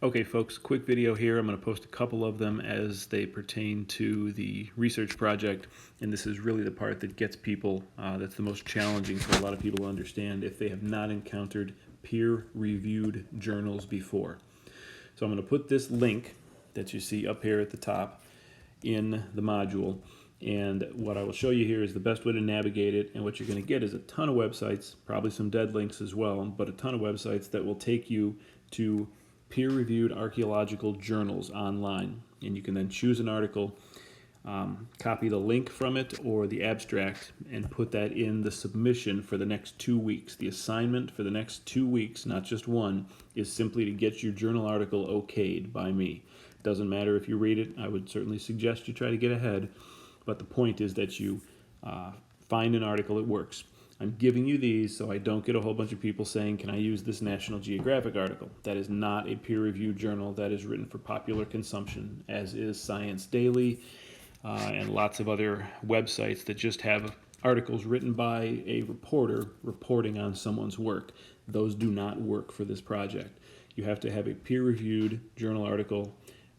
Okay, folks, quick video here. I'm going to post a couple of them as they pertain to the research project, and this is really the part that gets people, that's the most challenging for a lot of people to understand if they have not encountered peer-reviewed journals before. So I'm going to put this link that you see up here at the top in the module, and what I will show you here is the best way to navigate it, and what you're going to get is a ton of websites, probably some dead links as well, but a ton of websites that will take you to peer-reviewed archaeological journals online, and you can then choose an article, copy the link from it or the abstract, and put that in the submission for the next 2 weeks. The assignment for the next 2 weeks, not just one, is simply to get your journal article okayed by me. Doesn't matter if you read it. I would certainly suggest you try to get ahead, but the point is that you find an article that works. I'm giving you these so I don't get a whole bunch of people saying, can I use this National Geographic article? That is not a peer-reviewed journal. That is written for popular consumption, as is Science Daily and lots of other websites that just have articles written by a reporter reporting on someone's work. Those do not work for this project. You have to have a peer-reviewed journal article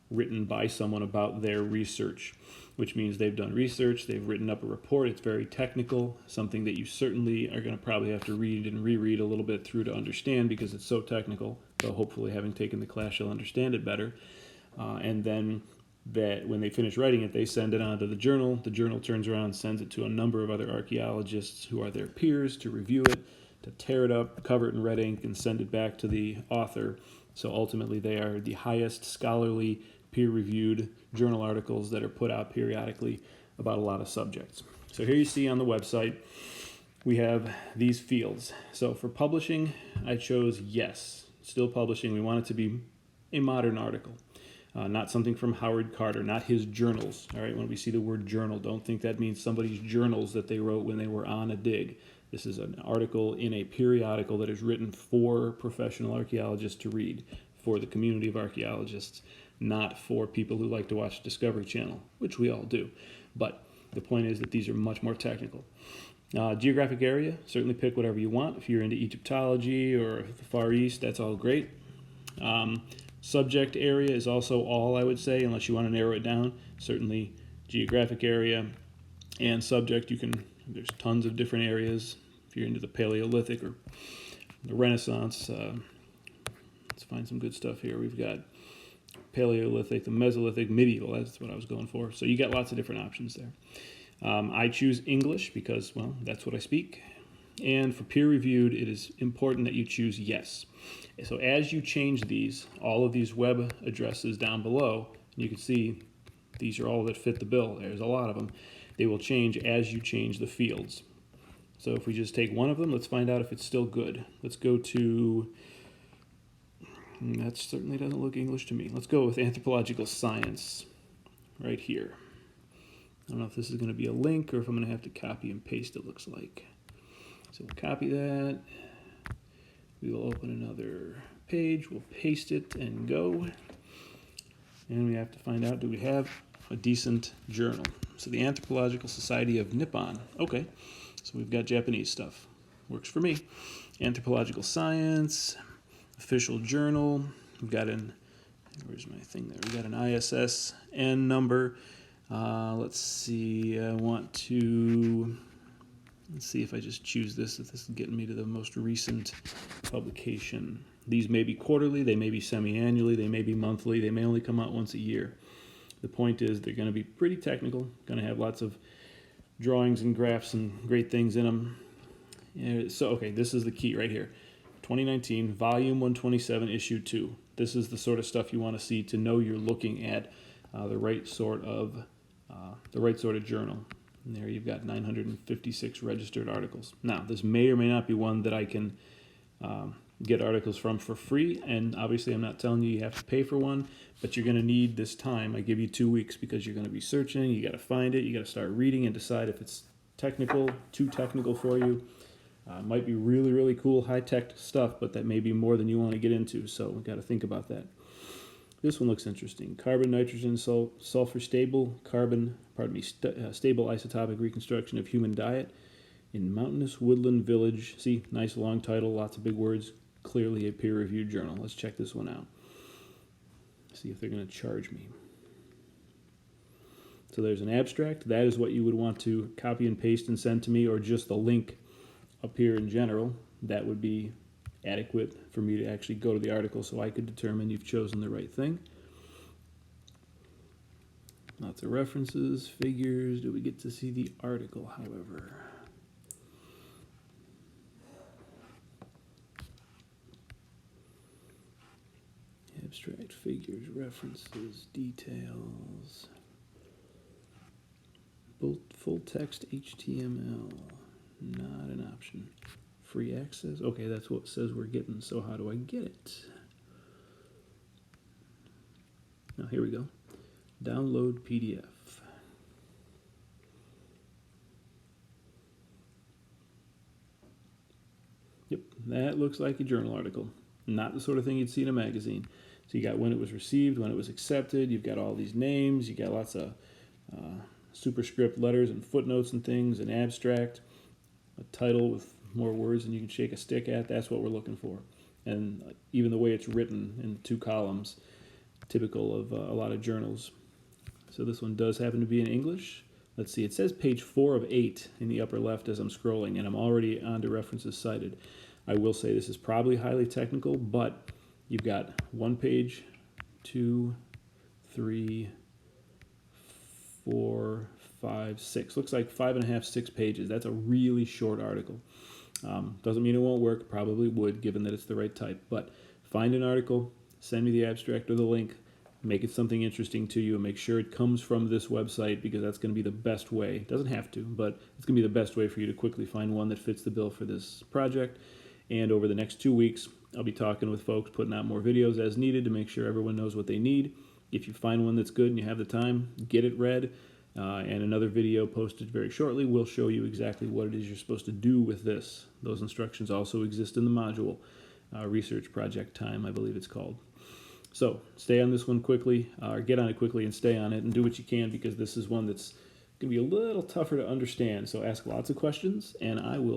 written by someone about their research, which means they've done research, they've written up a report, it's very technical, something that you certainly are going to probably have to read and reread a little bit through to understand because it's so technical, though hopefully having taken the class you'll understand it better. And then that when they finish writing it, they send it on to the journal turns around and sends it to a number of other archaeologists who are their peers to review it, to tear it up, cover it in red ink, and send it back to the author. So ultimately they are the highest scholarly peer-reviewed journal articles that are put out periodically about a lot of subjects. So here you see on the website, we have these fields. So for publishing, I chose yes, still publishing. We want it to be a modern article, not something from Howard Carter, not his journals. All right, when we see the word journal, don't think that means somebody's journals that they wrote when they were on a dig. This is an article in a periodical that is written for professional archaeologists to read, for the community of archaeologists, not for people who like to watch Discovery Channel, which we all do. But the point is that these are much more technical. Geographic area, certainly pick whatever you want. If you're into Egyptology or the Far East, that's all great. Subject area is also all, I would say, unless you want to narrow it down. Certainly geographic area and subject, there's tons of different areas. If you're into the Paleolithic or the Renaissance, let's find some good stuff here. We've got Paleolithic, the Mesolithic, medieval, that's what I was going for. So you got lots of different options there. I choose English because, well, that's what I speak. And for peer-reviewed, it is important that you choose yes. So as you change these, all of these web addresses down below, you can see these are all that fit the bill. There's a lot of them. They will change as you change the fields. So if we just take one of them, let's find out if it's still good. Let's go to, that certainly doesn't look English to me. Let's go with anthropological science right here. I don't know if this is going to be a link or if I'm going to have to copy and paste, it looks like. So we'll copy that. We will open another page. We'll paste it and go. And we have to find out, do we have a decent journal? So the Anthropological Society of Nippon. Okay, so we've got Japanese stuff. Works for me. Anthropological Science, official journal. We've got where's my thing there? We've got an ISSN number. Let's see, let's see if I just choose this, if this is getting me to the most recent publication. These may be quarterly, they may be semi-annually, they may be monthly, they may only come out once a year. The point is they're going to be pretty technical, going to have lots of drawings and graphs and great things in them. So, okay, this is the key right here. 2019, volume 127, issue 2. This is the sort of stuff you want to see to know you're looking at the right sort of journal. And there you've got 956 registered articles. Now, this may or may not be one that I can get articles from for free, and obviously I'm not telling you have to pay for one, but you're going to need this time. I give you 2 weeks because you're going to be searching, you got to find it, you got to start reading and decide if it's too technical for you. Might be really, really cool, high-tech stuff, but that may be more than you want to get into, so we've got to think about that. This one looks interesting. Carbon, nitrogen, sulfur stable, stable isotopic reconstruction of human diet in mountainous woodland village. See, nice long title, lots of big words. Clearly a peer-reviewed journal. Let's check this one out. See if they're going to charge me. So there's an abstract. That is what you would want to copy and paste and send to me, or just the link up here in general. That would be adequate for me to actually go to the article so I could determine you've chosen the right thing. Lots of references, figures. Do we get to see the article, however? Abstract, figures, references, details. Full text HTML, not an option. Free access, okay, that's what it says we're getting, so how do I get it? Now here we go, download PDF. Yep, that looks like a journal article, not the sort of thing you'd see in a magazine. So you got when it was received, when it was accepted, you've got all these names, you got lots of superscript letters and footnotes and things, an abstract, a title with more words than you can shake a stick at. That's what we're looking for. And even the way it's written in 2 columns, typical of a lot of journals. So this one does happen to be in English. Let's see, it says page 4 of 8 in the upper left as I'm scrolling, and I'm already on to references cited. I will say this is probably highly technical, but you've got 1 page, 2, 3, 4, 5, 6. Looks like 5.5, 6 pages. That's a really short article. Doesn't mean it won't work. Probably would, given that it's the right type. But find an article, send me the abstract or the link, make it something interesting to you, and make sure it comes from this website, because that's going to be the best way. It doesn't have to, but it's going to be the best way for you to quickly find one that fits the bill for this project. And over the next 2 weeks, I'll be talking with folks, putting out more videos as needed to make sure everyone knows what they need. If you find one that's good and you have the time, get it read. And another video posted very shortly will show you exactly what it is you're supposed to do with this. Those instructions also exist in the module, Research Project Time, I believe it's called. So stay on this one quickly, or get on it quickly and stay on it and do what you can, because this is one that's going to be a little tougher to understand. So ask lots of questions, and I will